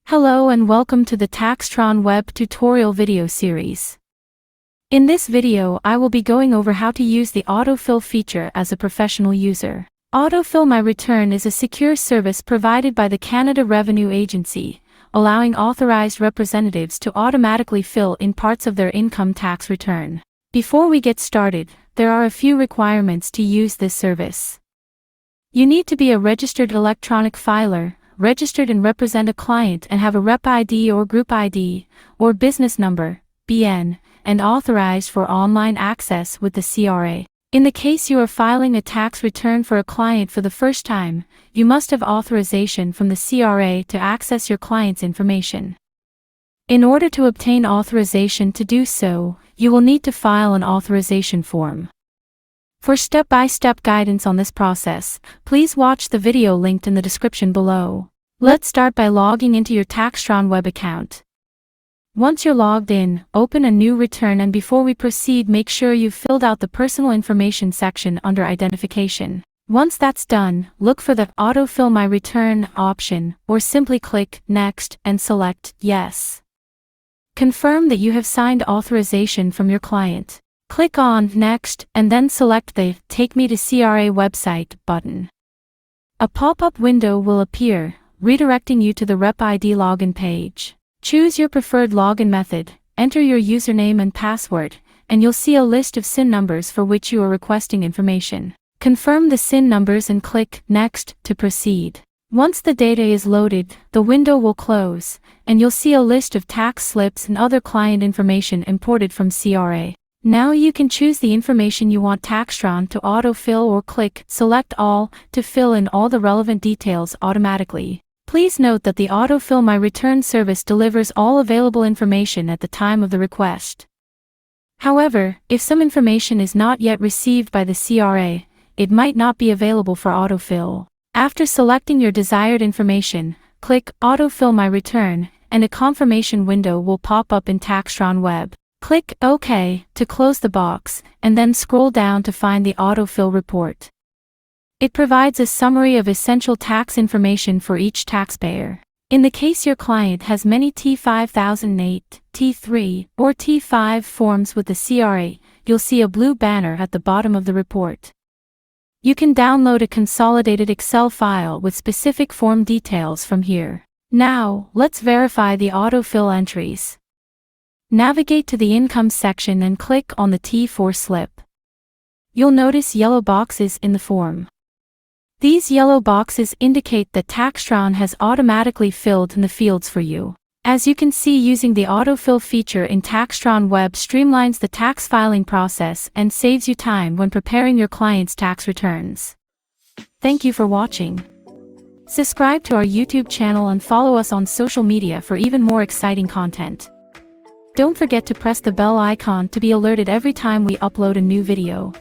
Hello and welcome to the TaxTron Web tutorial video series. In this video I will be going over how to use the Autofill feature as a professional user. Autofill My Return is a secure service provided by the Canada Revenue Agency, allowing authorized representatives to automatically fill in parts of their income tax return. Before we get started, there are a few requirements to use this service. You need to be a registered electronic filer, registered and represent a client and have a Rep ID or Group ID, or Business Number, BN, and authorized for online access with the CRA. In the case you are filing a tax return for a client for the first time, you must have authorization from the CRA to access your client's information. In order to obtain authorization to do so, you will need to file an authorization form. For step-by-step guidance on this process, please watch the video linked in the description below. Let's start by logging into your TaxTron Web account. Once you're logged in, open a new return, and before we proceed, make sure you've filled out the personal information section under identification. Once that's done, look for the Autofill My Return option, or simply click Next and select Yes. Confirm that you have signed authorization from your client. Click on Next and then select the Take Me to CRA website button. A pop-up window will appear, redirecting you to the Rep ID login page. Choose your preferred login method, enter your username and password, and you'll see a list of SIN numbers for which you are requesting information. Confirm the SIN numbers and click Next to proceed. Once the data is loaded, the window will close, and you'll see a list of tax slips and other client information imported from CRA. Now you can choose the information you want TaxTron to autofill or click Select All to fill in all the relevant details automatically. Please note that the Autofill My Return service delivers all available information at the time of the request. However, if some information is not yet received by the CRA, it might not be available for autofill. After selecting your desired information, click Autofill My Return, and a confirmation window will pop up in TaxTron Web. Click OK to close the box, and then scroll down to find the autofill report. It provides a summary of essential tax information for each taxpayer. In the case your client has many T5008, T3, or T5 forms with the CRA, you'll see a blue banner at the bottom of the report. You can download a consolidated Excel file with specific form details from here. Now, let's verify the autofill entries. Navigate to the Income section and click on the T4 slip. You'll notice yellow boxes in the form. These yellow boxes indicate that TaxTron has automatically filled in the fields for you. As you can see, using the autofill feature in TaxTron Web streamlines the tax filing process and saves you time when preparing your client's tax returns. Thank you for watching. Subscribe to our YouTube channel and follow us on social media for even more exciting content. Don't forget to press the bell icon to be alerted every time we upload a new video.